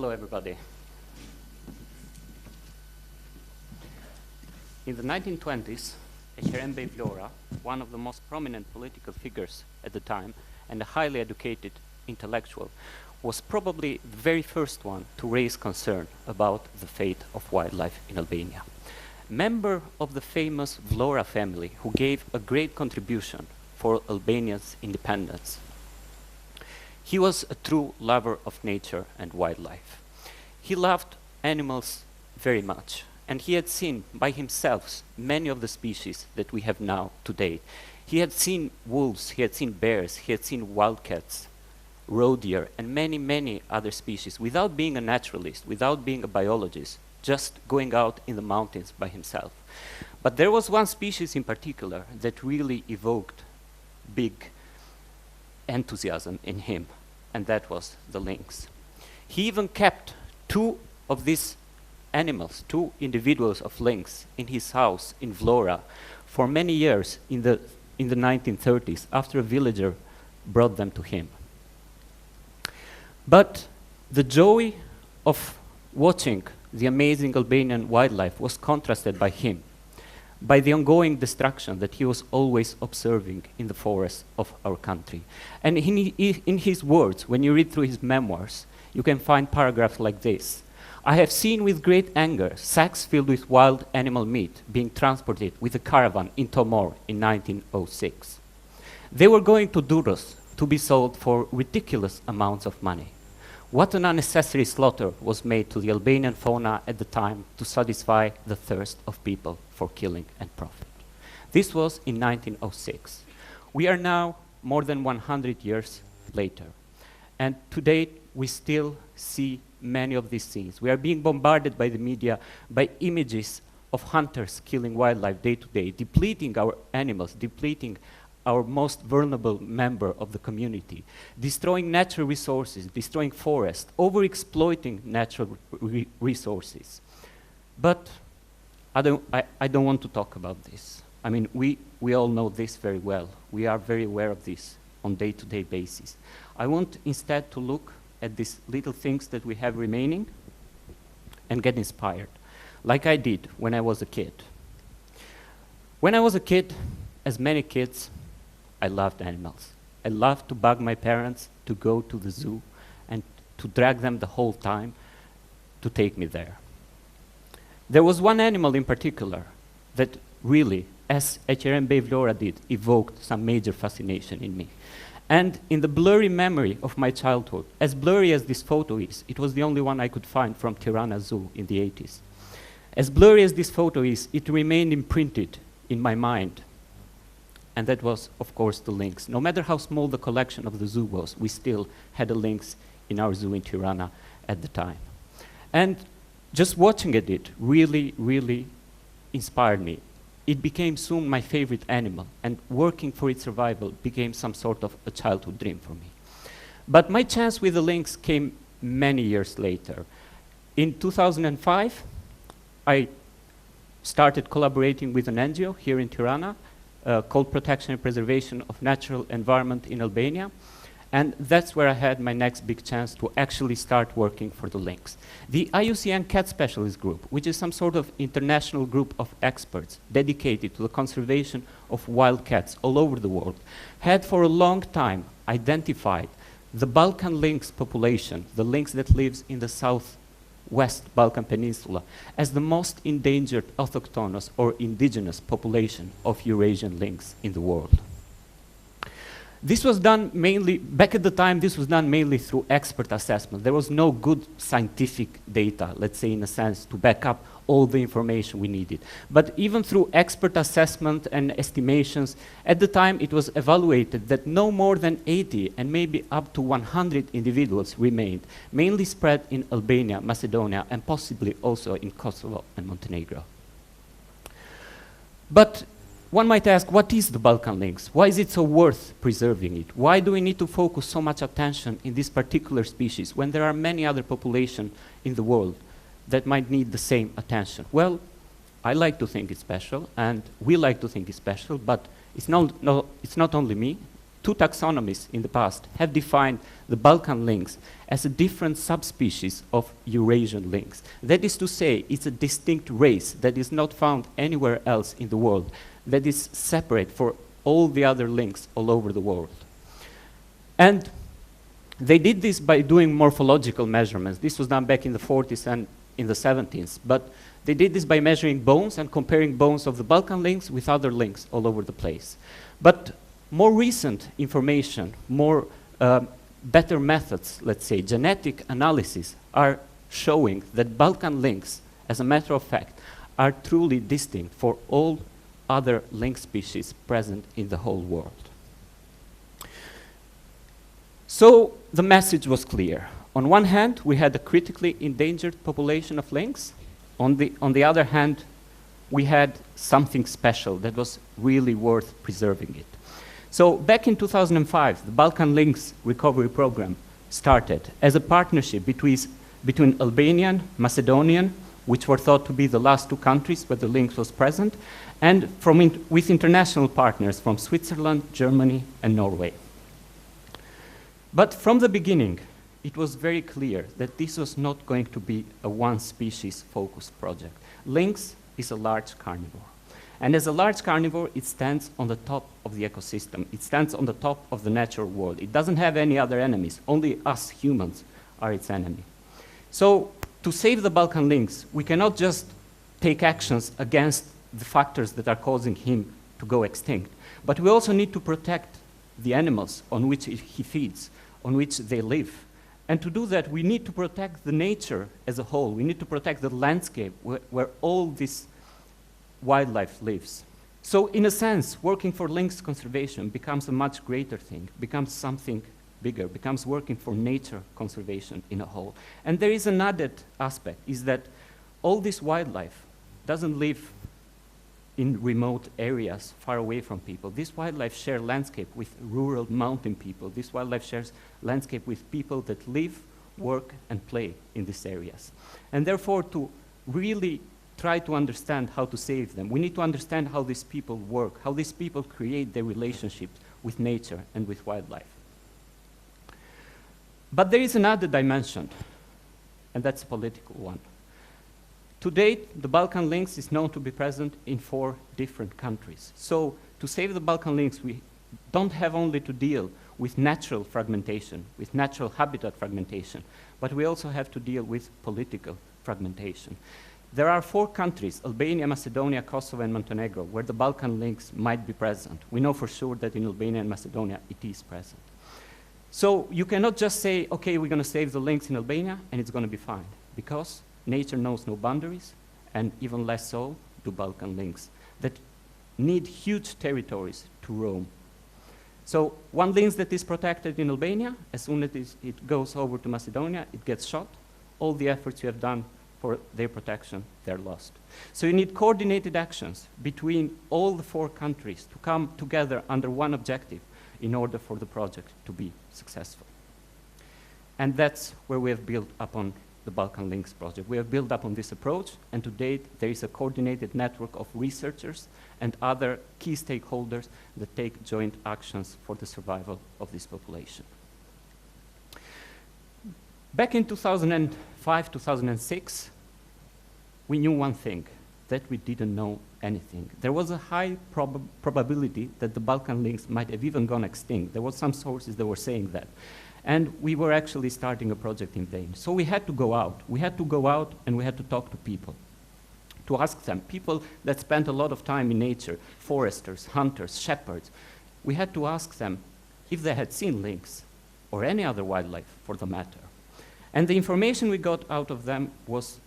Hello, everybody. In the 1920s, Eckerembe Vlora, one of the most prominent political figures at the time and a highly educated intellectual, was probably the very first one to raise concern about the fate of wildlife in Albania. Member of the famous Vlora family who gave a great contribution for Albania's independence. He was a true lover of nature and wildlife. He loved animals very much, and he had seen by himself many of the species that we have now today. He had seen wolves, he had seen bears, he had seen wildcats, roe deer, and many, many other species without being a naturalist, without being a biologist, just going out in the mountains by himself. But there was one species in particular that really evoked big enthusiasm in him, and that was the lynx. He even kept two of these animals, two individuals of lynx, in his house in Vlora for many years in the 1930s, after a villager brought them to him. But the joy of watching the amazing Albanian wildlife was contrasted by him, by the ongoing destruction that he was always observing in the forests of our country. And in his words, when you read through his memoirs, you can find paragraphs like this. I have seen with great anger sacks filled with wild animal meat being transported with a caravan in Tomor in 1906. They were going to Durrës to be sold for ridiculous amounts of money. What an unnecessary slaughter was made to the Albanian fauna at the time to satisfy the thirst of people for killing and profit. This was in 1906. We are now more than 100 years later, and today we still see many of these scenes. We are being bombarded by the media by images of hunters killing wildlife day to day, depleting our animals, depleting our most vulnerable member of the community, destroying natural resources, destroying forests, overexploiting natural resources. But I don't want to talk about this. I mean, we all know this very well. We are very aware of this on day-to-day basis. I want instead to look at these little things that we have remaining and get inspired, like I did when I was a kid. When I was a kid, as many kids, I loved animals. I loved to bug my parents to go to the zoo and to drag them the whole time to take me there. There was one animal in particular that really, as Eckerembe Vlora did, evoked some major fascination in me. And in the blurry memory of my childhood, as blurry as this photo is, it was the only one I could find from Tirana Zoo in the 80s. As blurry as this photo is, it remained imprinted in my mind. And that was, of course, the lynx. No matter how small the collection of the zoo was, we still had a lynx in our zoo in Tirana at the time. And just watching at it really, really inspired me. It became soon my favorite animal, and working for its survival became some sort of a childhood dream for me. But my chance with the lynx came many years later. In 2005, I started collaborating with an NGO here in Tirana, called Protection and Preservation of Natural Environment in Albania. And that's where I had my next big chance to actually start working for the lynx. The IUCN Cat Specialist Group, which is some sort of international group of experts dedicated to the conservation of wild cats all over the world, had for a long time identified the Balkan lynx population, the lynx that lives in the southwest Balkan Peninsula, as the most endangered autochthonous or indigenous population of Eurasian lynx in the world. This was done mainly, back at the time, this was done mainly through expert assessment. There was no good scientific data, let's say in a sense, to back up all the information we needed. But even through expert assessment and estimations, at the time it was evaluated that no more than 80 and maybe up to 100 individuals remained, mainly spread in Albania, Macedonia, and possibly also in Kosovo and Montenegro. But one might ask, what is the Balkan lynx? Why is it so worth preserving it? Why do we need to focus so much attention in this particular species when there are many other populations in the world that might need the same attention? Well, I like to think it's special, and we like to think it's special, but it's not only me. two taxonomies in the past have defined the Balkan lynx as a different subspecies of Eurasian lynx. That is to say, it's a distinct race that is not found anywhere else in the world, that is separate for all the other lynx all over the world. And they did this by doing morphological measurements. This was done back in the 40s and in the 70s, but they did this by measuring bones and comparing bones of the Balkan lynx with other lynx all over the place. But more recent information, better methods, let's say, genetic analysis, are showing that Balkan lynx, as a matter of fact, are truly distinct for all other lynx species present in the whole world. So the message was clear. On one hand, we had a critically endangered population of lynx. On the other hand, we had something special that was really worth preserving it. So back in 2005, the Balkan Lynx Recovery Program started as a partnership between Albanian, Macedonian, which were thought to be the last two countries where the lynx was present, and with international partners from Switzerland, Germany, and Norway. But from the beginning, it was very clear that this was not going to be a one-species focused project. Lynx is a large carnivore. And as a large carnivore, it stands on the top of the ecosystem. It stands on the top of the natural world. It doesn't have any other enemies. Only us humans are its enemy. So to save the Balkan lynx, we cannot just take actions against the factors that are causing him to go extinct, but we also need to protect the animals on which he feeds, on which they live. And to do that, we need to protect the nature as a whole. We need to protect the landscape where all this wildlife lives. So in a sense, working for lynx conservation becomes a much greater thing, becomes something bigger, becomes working for nature conservation in a whole. And there is an added aspect, is that all this wildlife doesn't live in remote areas far away from people. This wildlife shares landscape with rural mountain people. This wildlife shares landscape with people that live, work, and play in these areas. And therefore, to really try to understand how to save them, we need to understand how these people work, how these people create their relationships with nature and with wildlife. But there is another dimension, and that's a political one. To date, the Balkan lynx is known to be present in 4 different countries. So to save the Balkan lynx, we don't have only to deal with natural fragmentation, with natural habitat fragmentation, but we also have to deal with political fragmentation. There are 4 countries, Albania, Macedonia, Kosovo, and Montenegro, where the Balkan lynx might be present. We know for sure that in Albania and Macedonia it is present. So you cannot just say, okay, we're going to save the lynx in Albania and it's going to be fine, because nature knows no boundaries, and even less so do Balkan lynx, that need huge territories to roam. So one lynx that is protected in Albania, as soon as it goes over to Macedonia, it gets shot. All the efforts you have done for their protection, they're lost. So you need coordinated actions between all the 4 countries to come together under one objective in order for the project to be successful. And that's where we have built upon the Balkan Lynx project. We have built up on this approach, and to date, there is a coordinated network of researchers and other key stakeholders that take joint actions for the survival of this population. Back in 2005, 2006, we knew one thing, that we didn't know anything. There was a high probability that the Balkan lynx might have even gone extinct. There were some sources that were saying that. And we were actually starting a project in vain. So we had to go out. We had to go out and we had to talk to people, to ask them, people that spent a lot of time in nature, foresters, hunters, shepherds. We had to ask them if they had seen lynx or any other wildlife for the matter. And the information we got out of them was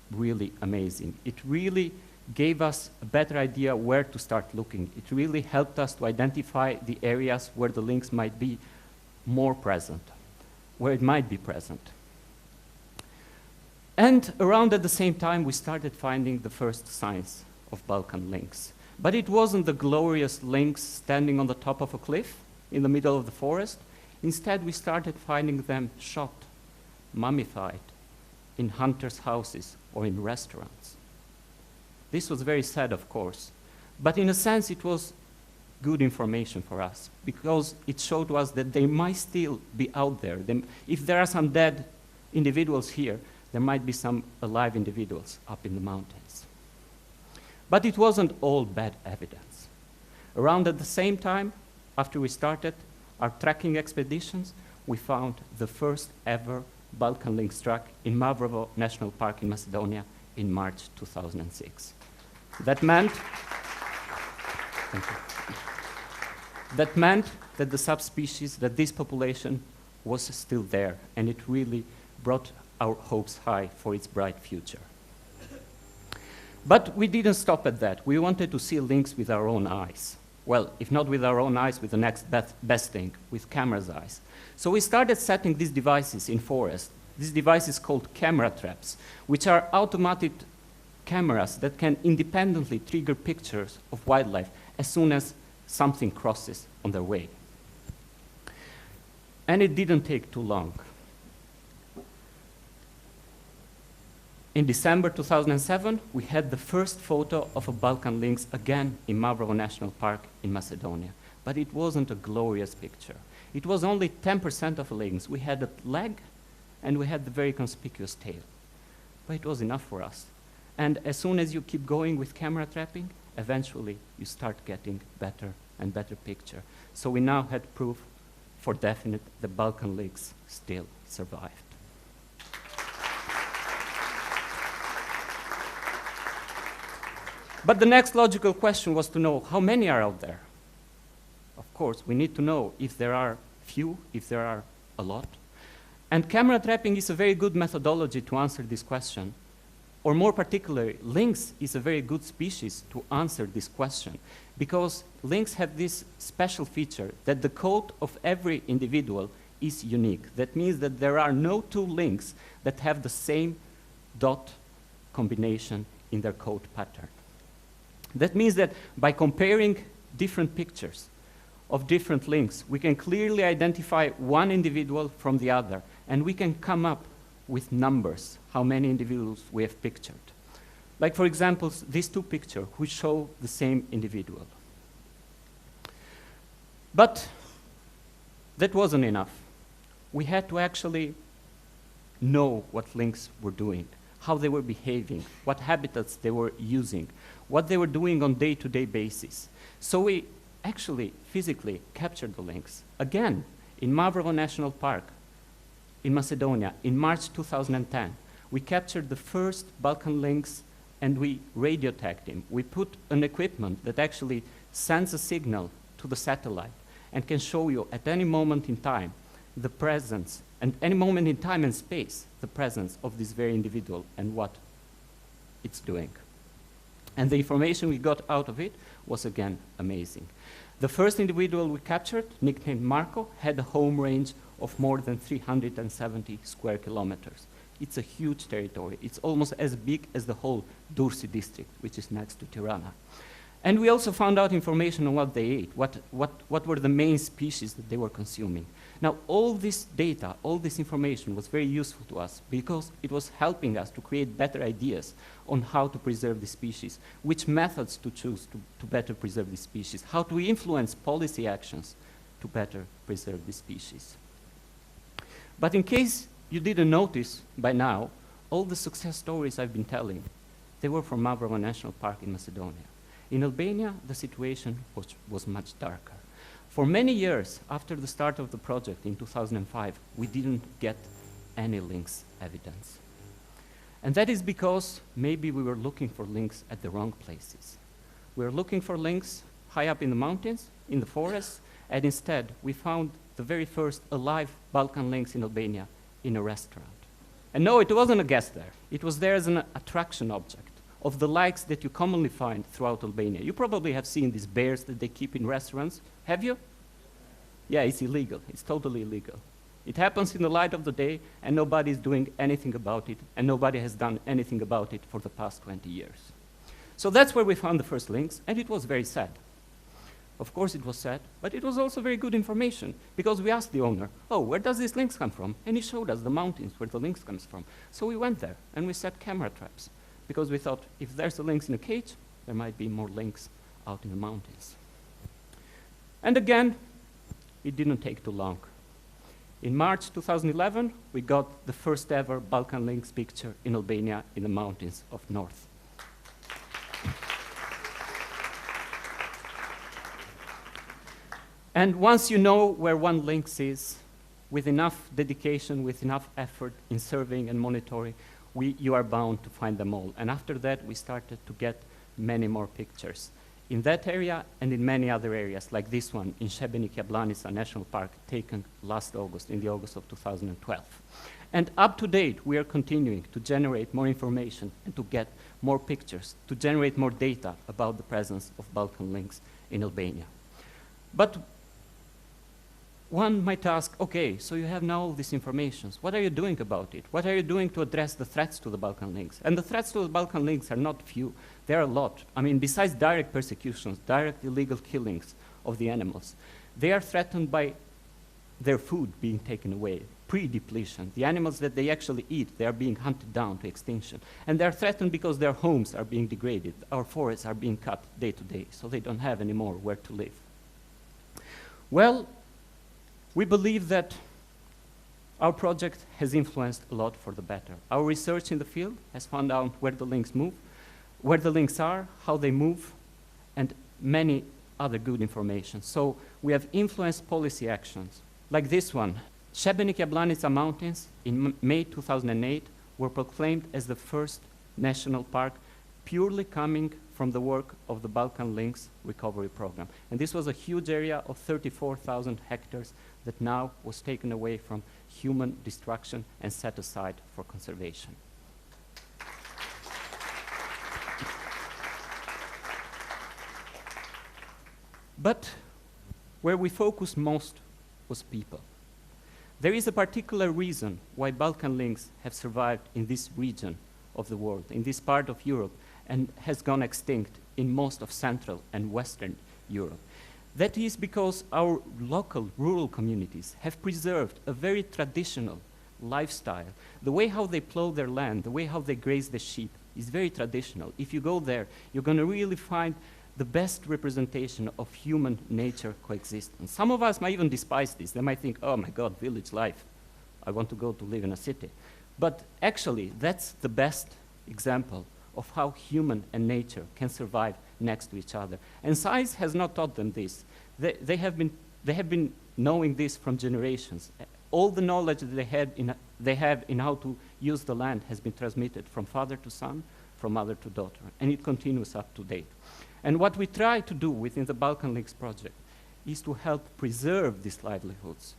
really amazing. It really gave us a better idea where to start looking. It really helped us to identify the areas where the lynx might be more present, where it might be present. And around at the same time, we started finding the first signs of Balkan lynx. But it wasn't the glorious lynx standing on the top of a cliff in the middle of the forest. Instead, we started finding them shot, mummified, in hunters' houses or in restaurants. This was very sad, of course, but in a sense, it was good information for us because it showed to us that they might still be out there. If there are some dead individuals here, there might be some alive individuals up in the mountains. But it wasn't all bad evidence. Around at the same time, after we started our tracking expeditions, we found the first ever Balkan lynx track in Mavrovo National Park in Macedonia in March 2006. That meant that the subspecies, that this population was still there, and it really brought our hopes high for its bright future. But we didn't stop at that. We wanted to see lynx with our own eyes. Well, if not with our own eyes, with the next best thing, with camera's eyes. So we started setting these devices in forest. These devices called camera traps, which are automated cameras that can independently trigger pictures of wildlife as soon as something crosses on their way. And it didn't take too long. In December 2007, we had the first photo of a Balkan lynx again in Mavrovo National Park in Macedonia. But it wasn't a glorious picture. It was only 10% of a lynx. We had a leg, and we had the very conspicuous tail. But it was enough for us. And as soon as you keep going with camera trapping, eventually you start getting better and better picture. So we now had proof for definite the Balkan lynx still survived. But the next logical question was to know how many are out there. Of course, we need to know if there are few, if there are a lot. And camera trapping is a very good methodology to answer this question. Or more particularly, lynx is a very good species to answer this question because lynx have this special feature that the coat of every individual is unique. That means that there are no two lynx that have the same dot combination in their coat pattern. That means that by comparing different pictures of different lynx, we can clearly identify one individual from the other, and we can come up with numbers, how many individuals we have pictured. Like, for example, these two pictures, which show the same individual. But that wasn't enough. We had to actually know what lynx were doing, how they were behaving, what habitats they were using, what they were doing on day-to-day basis. So we actually physically captured the lynx. Again, in Mavrovo National Park in Macedonia in March 2010. We captured the first Balkan lynx and we radio tagged him. We put an equipment that actually sends a signal to the satellite and can show you at any moment in time the presence, and any moment in time and space, the presence of this very individual and what it's doing. And the information we got out of it was again amazing. The first individual we captured, nicknamed Marco, had a home range of more than 370 square kilometers. It's a huge territory. It's almost as big as the whole Dursi district, which is next to Tirana. And we also found out information on what they ate, what were the main species that they were consuming. Now, all this data, all this information was very useful to us because it was helping us to create better ideas on how to preserve the species, which methods to choose to better preserve the species, how to influence policy actions to better preserve the species. But in case you didn't notice by now, all the success stories I've been telling, they were from Mavrovo National Park in Macedonia. In Albania, the situation was much darker. For many years after the start of the project in 2005, we didn't get any lynx evidence. And that is because maybe we were looking for lynx at the wrong places. We were looking for lynx high up in the mountains, in the forests, and instead we found the very first alive Balkan lynx in Albania in a restaurant. And no, it wasn't a guest there. It was there as an attraction object of the likes that you commonly find throughout Albania. You probably have seen these bears that they keep in restaurants. Have you? Yeah, it's illegal. It's totally illegal. It happens in the light of the day, and nobody's doing anything about it, and nobody has done anything about it for the past 20 years. So that's where we found the first lynx, and it was very sad. Of course it was sad, but it was also very good information, because we asked the owner, oh, where does this lynx come from? And he showed us the mountains where the lynx comes from. So we went there, and we set camera traps, because we thought if there's a lynx in a cage, there might be more lynx out in the mountains. And again, it didn't take too long. In March 2011, we got the first ever Balkan lynx picture in Albania in the mountains of north. And once you know where one lynx is, with enough dedication, with enough effort in surveying and monitoring, you are bound to find them all. And after that, we started to get many more pictures in that area and in many other areas, like this one in Srebrenica Blanica National Park, taken last August, in the August of 2012. And up to date, we are continuing to generate more information and to get more pictures, to generate more data about the presence of Balkan lynx in Albania. But one might ask, okay, so you have now all this information. What are you doing about it? What are you doing to address the threats to the Balkan lynx? And the threats to the Balkan lynx are not few. There are a lot. I mean, besides direct persecutions, direct illegal killings of the animals, they are threatened by their food being taken away, pre-depletion. The animals that they actually eat, they are being hunted down to extinction. And they are threatened because their homes are being degraded. Our forests are being cut day to day, so they don't have anymore where to live. Well, we believe that our project has influenced a lot for the better. Our research in the field has found out where the lynx move, where the lynx are, how they move, and many other good information. So we have influenced policy actions, like this one. Srebrenica Blanica Mountains in May 2008 were proclaimed as the first national park purely coming from the work of the Balkan Lynx Recovery Program. And this was a huge area of 34,000 hectares that now was taken away from human destruction and set aside for conservation. But where we focused most was people. There is a particular reason why Balkan lynx have survived in this region of the world, in this part of Europe, and has gone extinct in most of Central and Western Europe. That is because our local rural communities have preserved a very traditional lifestyle. The way how they plow their land, the way how they graze the sheep is very traditional. If you go there, you're going to really find the best representation of human nature coexistence. Some of us might even despise this. They might think, oh my God, village life. I want to go to live in a city. But actually, that's the best example of how human and nature can survive next to each other. And science has not taught them this. They have been knowing this from generations. All the knowledge that they have in how to use the land has been transmitted from father to son, from mother to daughter, and it continues up to date. And what we try to do within the Balkan Lynx project is to help preserve these livelihoods,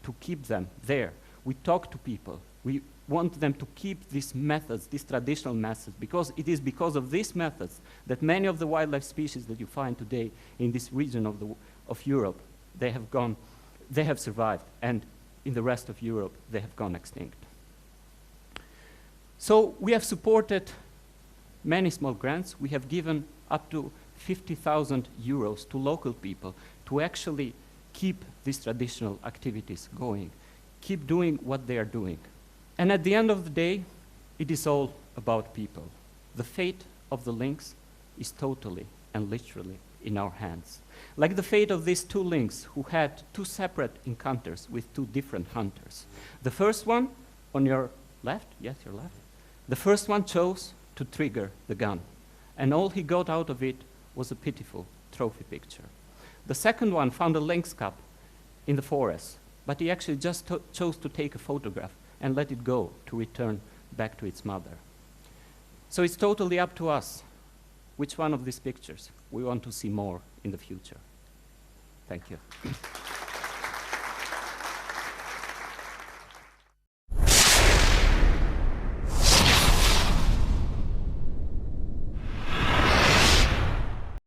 to keep them there. We talk to people. We want them to keep these methods, these traditional methods, because it is because of these methods that many of the wildlife species that you find today in this region of Europe, they have survived, and in the rest of Europe, they have gone extinct. So we have supported many small grants. We have given up to 50,000 euros to local people to actually keep these traditional activities going, keep doing what they are doing. And at the end of the day, it is all about people. The fate of the lynx is totally and literally in our hands. Like the fate of these two lynx who had two separate encounters with two different hunters. The first one, on your left, yes, your left, the first one chose to trigger the gun, and all he got out of it was a pitiful trophy picture. The second one found a lynx cub in the forest, but he actually just chose to take a photograph and let it go to return back to its mother. So it's totally up to us which one of these pictures we want to see more in the future. Thank you.